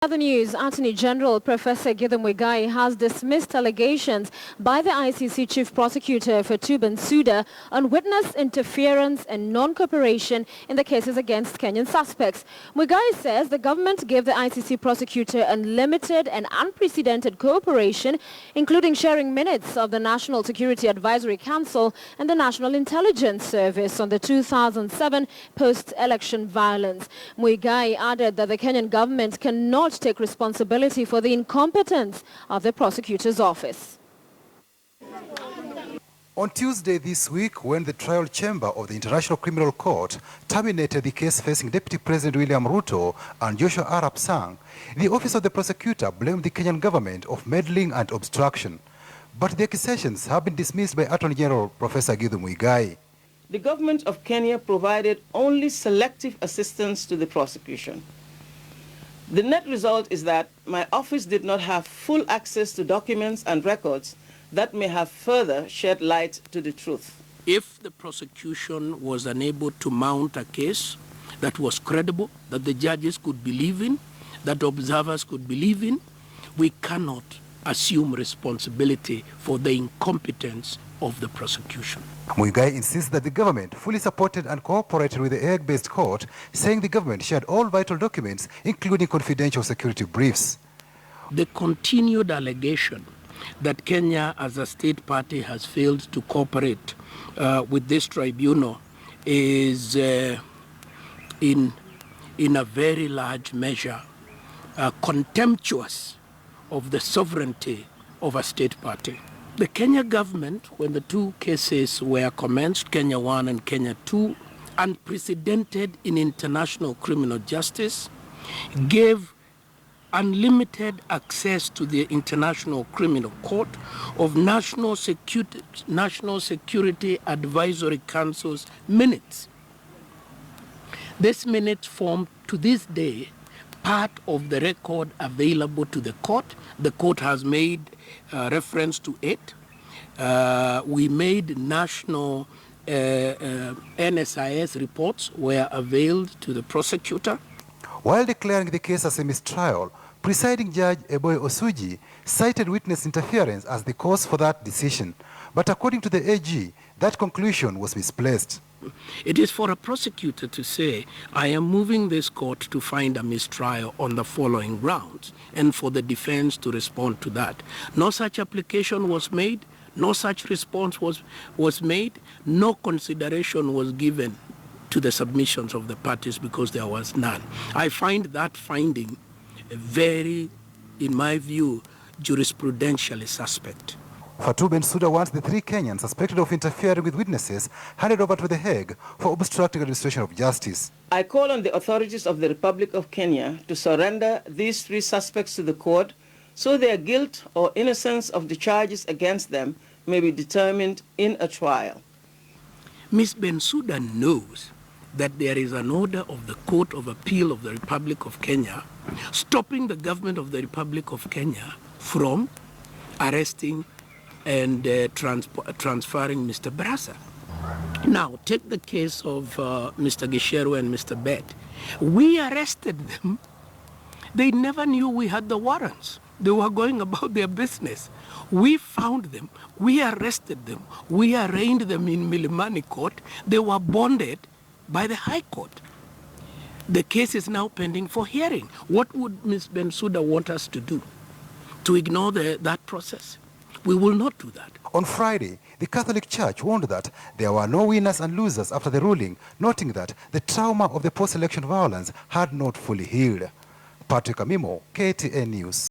Other news, Attorney General Professor Muigai has dismissed allegations by the ICC Chief Prosecutor Fatou Bensouda on witness interference and non-cooperation in the cases against Kenyan suspects. Muigai says the government gave the ICC prosecutor unlimited and unprecedented cooperation, including sharing minutes of the National Security Advisory Council and the National Intelligence Service on the 2007 post-election violence. Muigai added that the Kenyan government cannot take responsibility for the incompetence of the prosecutor's office. On Tuesday this week, when the trial chamber of the International Criminal Court terminated the case facing Deputy President William Ruto and Joshua Arap Sang, the office of the prosecutor blamed the Kenyan government of meddling and obstruction. But the accusations have been dismissed by Attorney General Professor Muigai. The government of Kenya provided only selective assistance to the prosecution. The net result is that my office did not have full access to documents and records that may have further shed light to the truth. If the prosecution was unable to mount a case that was credible, that the judges could believe in, that observers could believe in, we cannot assume responsibility for the incompetence of the prosecution. Muigai insists that the government fully supported and cooperated with the Hague-based court, saying the government shared all vital documents, including confidential security briefs. The continued allegation that Kenya as a state party has failed to cooperate with this tribunal is in a very large measure contemptuous of the sovereignty of a state party. The Kenya government, when the two cases were commenced, Kenya 1 and Kenya 2, unprecedented in international criminal justice, gave unlimited access to the International Criminal Court of National Security Advisory Council's minutes. This minutes form, to this day, part of the record available to the court. The court has made reference to it. We made national NSIS reports were availed to the prosecutor. While declaring the case as a mistrial, presiding judge Eboy Osuji cited witness interference as the cause for that decision. But according to the AG, that conclusion was misplaced. It is for a prosecutor to say, I am moving this court to find a mistrial on the following grounds, and for the defense to respond to that. No such application was made, no such response was made, no consideration was given to the submissions of the parties because there was none. I find that finding very, in my view, jurisprudentially suspect. Fatou Bensouda wants the three Kenyans suspected of interfering with witnesses handed over to the Hague for obstructing administration of justice. I call on the authorities of the Republic of Kenya to surrender these three suspects to the court so their guilt or innocence of the charges against them may be determined in a trial. Ms. Bensouda knows that there is an order of the Court of Appeal of the Republic of Kenya stopping the government of the Republic of Kenya from arresting and transferring Mr. Brasa. Now, take the case of Mr. Gisheru and Mr. Bet. We arrested them. They never knew we had the warrants. They were going about their business. We found them. We arrested them. We arraigned them in Milimani Court. They were bonded by the High Court. The case is now pending for hearing. What would Ms. Bensouda want us to do? To ignore that process? We will not do that. On Friday, the Catholic Church warned that there were no winners and losers after the ruling, noting that the trauma of the post-election violence had not fully healed. Patrick Amimo, KTN News.